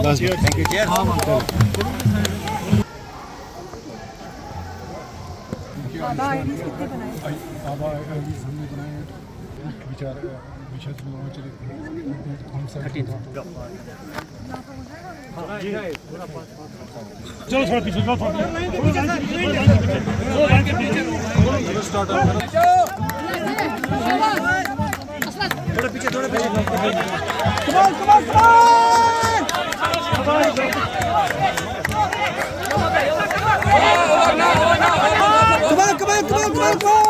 बस thank you chair. आधा IDs कितने बनाए? आधा आईडीज हमने बनाए विचार विशेष में चले हम सब चलो थोड़ा पीछे चलो थोड़ा पीछे थोड़ा पीछे खींचो बॉल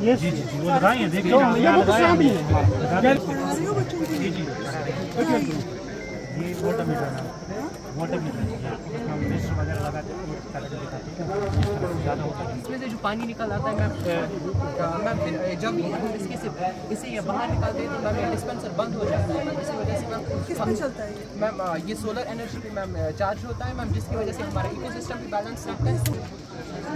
Yes. जी वो लगाएंगे देखिए ये वाटर मीटर है वाटर मीटर उसमें मिक्सर वगैरह लगाते हैं ज़्यादा होता है इसमें से जो पानी निकल आता है मैम जब इसे ये बाहर निकालते हैं तो मैम ये डिस्पेंसर बंद हो जाता है मैम इसी वजह से मैम किस पे चलता है मैम ये सोलर एनर्जी पे मैम चार्ज होता है मैम जिसकी वजह से हमारा इकोसिस्टम भी बैलेंस रहता है।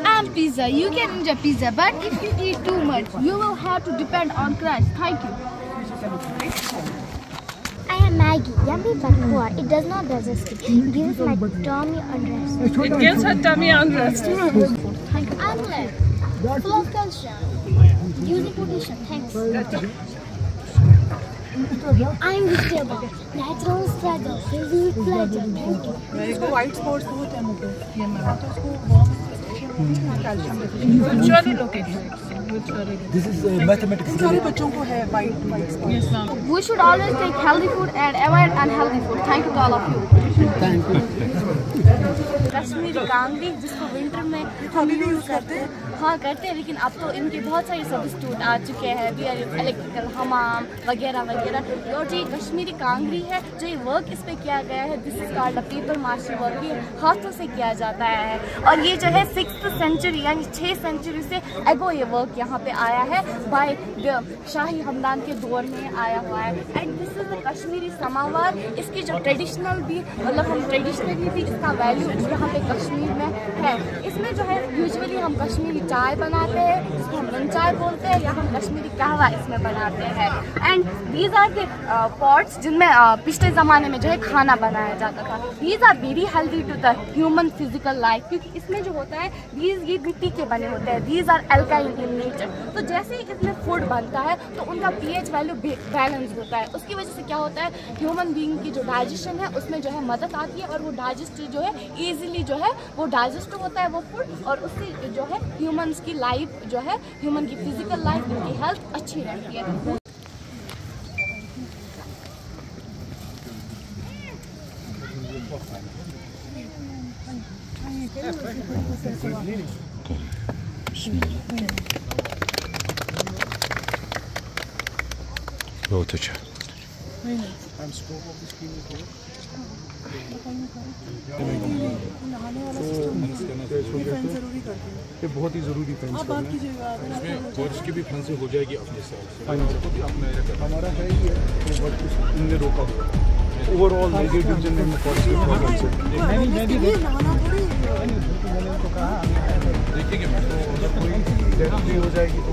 And pizza. You can enjoy pizza, but if you eat too much, you will have to depend on Christ. Thank you. I am Maggie, yummy but poor. It does not digest. It gives my tummy unrest. It gives her tummy unrest. I'm glad. Full of calcium. Using potassium. Thanks. I'm vegetable. Natural struggle. Healthy pleasure. Thank you. इसको white spots बहुत है मुझे ये मैं तो इसको warm calcium deficiency located. This is mathematics. सारे बच्चों को है white spots. Yes ma'am. We should always take healthy food and avoid unhealthy food. Thank you to all of you. Thank you. Kashmiri Kangri जिसको विंटर में अभी भी यूज करते हैं? हाँ करते हैं, लेकिन अब तो इनके बहुत सारे सब्स्टिट्यूट आ चुके हैं, इलेक्ट्रिकल हमाम वगैरह वगैरह। और जो ये कश्मीरी कांगड़ी है, जो ये वर्क इस पे किया गया है, दिस इज कॉल्ड पेपर माशी वर्क, ये हाथों से किया जाता है। और ये जो है 6th सेंचुरी यानी 6 सेंचुरी से एगो ये वर्क यहाँ पे आया है, बाय शाही हमदान के दौर में आया हुआ है। And this is the Kashmiri samovar. इसकी जो ट्रेडिशनल भी मतलब हम ट्रेडिशनली भी इसका वैल्यू यहाँ पे कश्मीर में है। इसमें जो है यूजुअली हम कश्मीरी चाय बनाते हैं, इसको हम वन चाय बोलते हैं, या हम कश्मीरी कहवा इसमें बनाते हैं। And these are the pots जिनमें पिछले ज़माने में जो है खाना बनाया जाता था। These are very healthy to the human physical life, क्योंकि इसमें जो होता है ये मिट्टी के बने होते हैं। दीज आर अल्काइन इन नेचर। तो जैसे ही इसमें फूड बनता है तो उनका पीएच वैल्यू बैलेंस होता है। उसकी वजह से क्या होता है, ह्यूमन बीइंग की जो डाइजेशन है उसमें जो है मदद आती है, और वो डाइजेस्ट जो है ईजिली जो है वो डाइजेस्ट होता है वो फूड, और उससे जो है ह्यूमन्स की लाइफ जो है ह्यूमन की फिजिकल लाइफ, उनकी हेल्थ अच्छी रहती है। बहुत अच्छा। ये बहुत ही ज़रूरी फैंस आप बात कीजिएगा और इसकी भी फैंसिंग हो जाएगी अपने साथ। हमारा है ही है तो बट इनने रोका हुआ ओवरऑल नेगेटिव जनरल में पॉजिटिव प्रॉब्लम से मैंने उनको कहा देखिए कि कोई डेथ भी हो जाएगी तो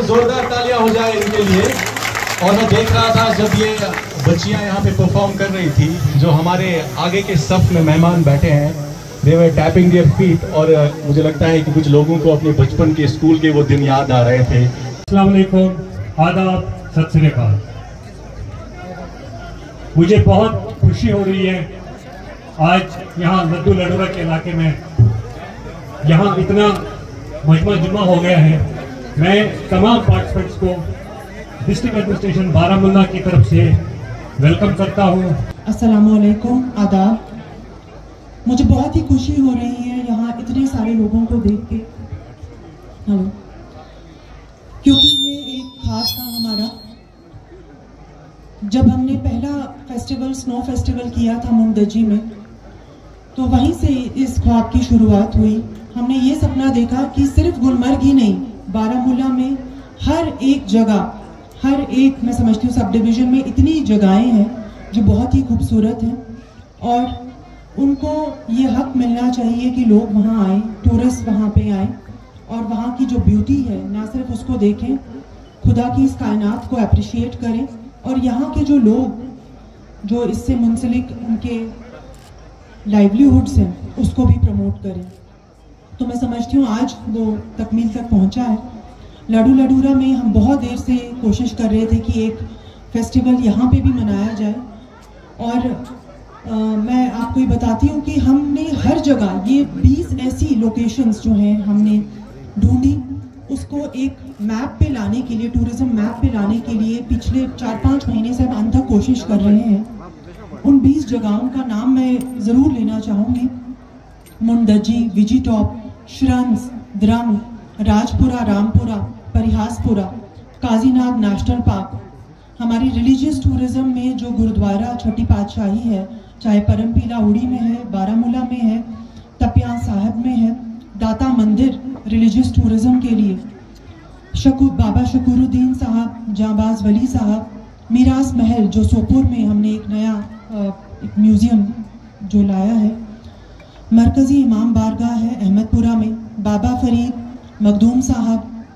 से जोरदार तालियां हो जाए इनके लिए। और मैं देख रहा था जब ये बच्चियां यहाँ पे परफॉर्म कर रही थी, जो हमारे आगे के सफ में मेहमान बैठे हैं, दे वर टैपिंग देयर फीट, और मुझे लगता है कि कुछ लोगों को अपने बचपन के स्कूल के वो दिन याद आ रहे थे। अस्सलाम वालेकुम, आदाब, सत श्री अकाल। मुझे बहुत खुशी हो रही है आज यहाँ लड्डू लडुरा के इलाके में यहाँ इतना मजमा जुमा हो गया है। मैं तमाम पार्टिसिपेंट्स को डिस्ट्रिक्ट एडमिनिस्ट्रेशन बारामूला की तरफ से वेलकम करता हूँ। अस्सलाम वालेकुम, आदाब। मुझे बहुत ही खुशी हो रही है यहाँ इतने सारे लोगों को देख के। हेलो, क्योंकि ये एक खास था हमारा। जब हमने पहला फेस्टिवल स्नो फेस्टिवल किया था मुंदजी में, तो वहीं से इस ख्वाब की शुरुआत हुई। हमने ये सपना देखा कि सिर्फ गुलमर्ग ही नहीं, बारामूला में हर एक जगह, हर एक, मैं समझती हूँ सब डिवीज़न में इतनी जगहें हैं जो बहुत ही खूबसूरत हैं, और उनको ये हक मिलना चाहिए कि लोग वहाँ आएँ, टूरिस्ट वहाँ पे आएँ, और वहाँ की जो ब्यूटी है ना सिर्फ उसको देखें, खुदा की इस कायनात को अप्रिशिएट करें, और यहाँ के जो लोग जो इससे मुंसलिक उनके लाइवलीहुड्स हैं उसको भी प्रमोट करें। तो मैं समझती हूँ आज वो तकमील तक पहुँचा है। लड्डू लडूरा में हम बहुत देर से कोशिश कर रहे थे कि एक फेस्टिवल यहाँ पे भी मनाया जाए, और मैं आपको ये बताती हूँ कि हमने हर जगह ये 20 ऐसी लोकेशंस जो हैं हमने ढूंढी, उसको एक मैप पे लाने के लिए, टूरिज्म मैप पे लाने के लिए पिछले 4-5 महीने से हम अंततः कोशिश कर रहे हैं। उन 20 जगहों का नाम मैं ज़रूर लेना चाहूँगी। मुंदजी, विजिटॉप, श्रंस, द्रंग, राजपुरा, रामपुरा, परिहासपुरा, काजीनाग नेशनल पार्क। हमारी रिलीजियस टूरिज्म में जो गुरुद्वारा छठी पातशाही है, चाहे परमपीला उड़ी में है, बारामूला में है, तपिया साहब में है, दाता मंदिर रिलीजियस टूरिज्म के लिए, बाबा शकूरुद्दीन साहब, जाबाज वली साहब, मीरास महल जो सोपोर में हमने एक नया एक म्यूज़ियम जो लाया है, मरकज़ी इमाम बारगाह है अहमदपुरा में, बाबा फरीद, मखदूम साहब,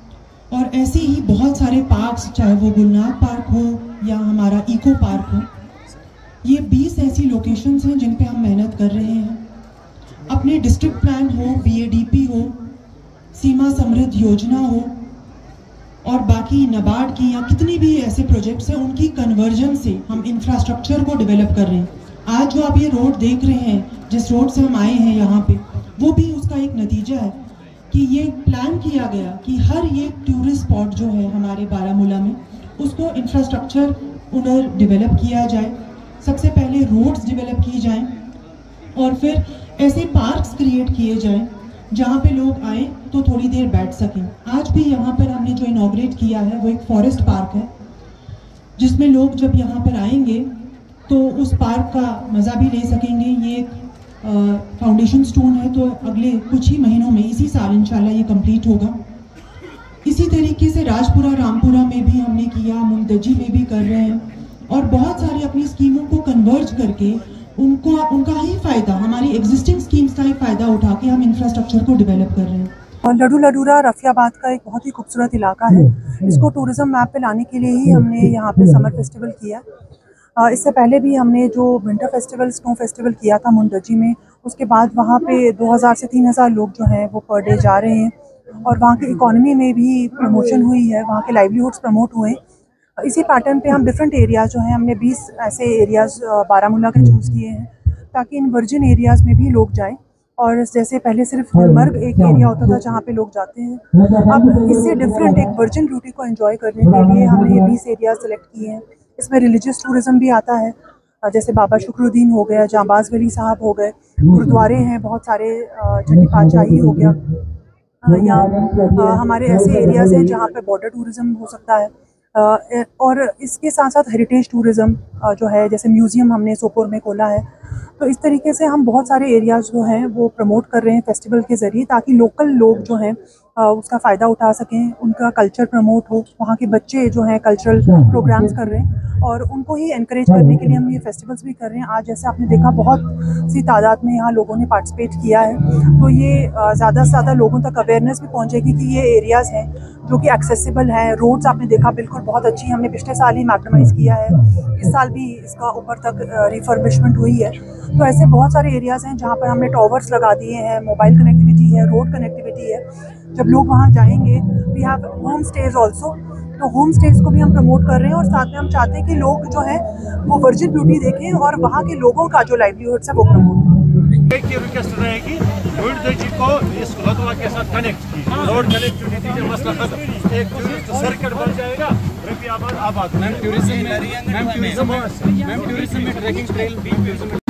और ऐसे ही बहुत सारे पार्क्स, चाहे वो गुलनाग पार्क हो या हमारा इको पार्क हो। ये 20 ऐसी लोकेशंस हैं जिन पे हम मेहनत कर रहे हैं। अपने डिस्ट्रिक्ट प्लान हो, BADP हो, सीमा समृद्ध योजना हो, और बाकी नबार्ड की या कितनी भी ऐसे प्रोजेक्ट्स हैं, उनकी कन्वर्जन से हम इंफ्रास्ट्रक्चर को डेवलप कर रहे हैं। आज जो आप ये रोड देख रहे हैं, जिस रोड से हम आए हैं यहाँ पे, वो भी उसका एक नतीजा है कि ये प्लान किया गया कि हर ये टूरिस्ट स्पॉट जो है हमारे बारामूला में, उसको इंफ्रास्ट्रक्चर उधर डेवलप किया जाए। सबसे पहले रोड्स डेवलप की जाएं, और फिर ऐसे पार्क्स क्रिएट किए जाएं जहाँ पे लोग आए तो थोड़ी देर बैठ सकें। आज भी यहाँ पर हमने जो इनॉग्रेट किया है वो एक फॉरेस्ट पार्क है, जिसमें लोग जब यहाँ पर आएंगे तो उस पार्क का मज़ा भी ले सकेंगे। ये एक फाउंडेशन स्टोन है, तो अगले कुछ ही महीनों में, इसी साल इंशाल्लाह ये कंप्लीट होगा। इसी तरीके से राजपुरा, रामपुरा में भी हमने किया, मुंदजी में भी कर रहे हैं, और बहुत सारी अपनी स्कीमों को कन्वर्ज करके उनका ही फ़ायदा, हमारी एग्जिस्टिंग स्कीम्स का ही फ़ायदा उठा के हम इंफ्रास्ट्रक्चर को डेवलप कर रहे हैं। और लड्डू लडूरा रफियाबाद का एक बहुत ही खूबसूरत इलाका है। इसको टूरिज़्म मैप पे लाने के लिए ही हमने यहाँ पे समर फेस्टिवल किया। इससे पहले भी हमने जो विंटर फेस्टिवल, स्नो फेस्टिवल किया था मुंदजी में, उसके बाद वहाँ पे 2000 से 3000 लोग जो हैं वो पर डे जा रहे हैं, और वहाँ की इकॉनमी में भी प्रमोशन हुई है, वहाँ के लाइवलीहुड्स प्रमोट हुए। इसी पैटर्न पे हम डिफरेंट एरियाज़ जो हैं, हमने 20 ऐसे एरियाज़ बारामूला के चूज़ किए हैं ताकि इन वर्जिन एरियाज़ में भी लोग जाएं। और जैसे पहले सिर्फ गुलमर्ग एक एरिया होता था जहाँ पे लोग जाते हैं, अब इससे डिफरेंट एक वर्जिन ब्यूटी को एंजॉय करने के लिए हमने ये 20 एरियाज सेलेक्ट किए हैं। इसमें रिलीजियस टूरिज़म भी आता है, जैसे बाबा शुक्रुद्दीन हो गया, जाबाज वली साहब हो गए, गुरुद्वारे हैं बहुत सारे, छठी पातशाही हो गया, या हमारे ऐसे एरियाज़ हैं जहाँ पे बॉर्डर टूरिज़म हो सकता है, और इसके साथ साथ हेरिटेज टूरिज़म, जो है, जैसे म्यूज़ियम हमने सोपोर में खोला है। तो इस तरीके से हम बहुत सारे एरियाज़ जो हैं वो प्रमोट कर रहे हैं फेस्टिवल के ज़रिए, ताकि लोकल लोग जो हैं उसका फ़ायदा उठा सकें, उनका कल्चर प्रमोट हो। वहाँ के बच्चे जो हैं कल्चरल प्रोग्राम्स कर रहे हैं और उनको ही एनकरेज करने के लिए हम ये फेस्टिवल्स भी कर रहे हैं। आज जैसे आपने देखा बहुत सी तादाद में यहाँ लोगों ने पार्टिसिपेट किया है, तो ये ज़्यादा से ज़्यादा लोगों तक अवेयरनेस भी पहुँचेगी कि ये एरियाज़ हैं जो कि एक्सेसिबल हैं। रोड्स आपने देखा बिल्कुल बहुत अच्छी, हमने पिछले साल ही मैग्नेमाइज़ किया है, इस साल भी इसका ऊपर तक रिफर्बिशमेंट हुई है। तो ऐसे बहुत सारे एरियाज़ हैं जहाँ पर हमने टावर्स लगा दिए हैं, मोबाइल कनेक्टिविटी है, रोड कनेक्टिविटी है। जब लोग वहाँ जाएंगे, we have home stage also, तो होम स्टेज को भी हम प्रमोट कर रहे हैं और साथ में हम चाहते हैं कि लोग जो है वो वर्जिन ब्यूटी देखें और वहाँ के लोगों का जो लाइवलीहुड है वो प्रमोट करें। एक रिक्वेस्ट रहेगी गुंडजी को इस लदवा के साथ कनेक्ट कीजिए, रोड कनेक्टिविटी का मसला खत्म, एक टूरिस्ट सर्किट बन जाएगा, रफियाबाद आबाद। मैम टूरिज्म में ट्रैकिंग ट्रेल भी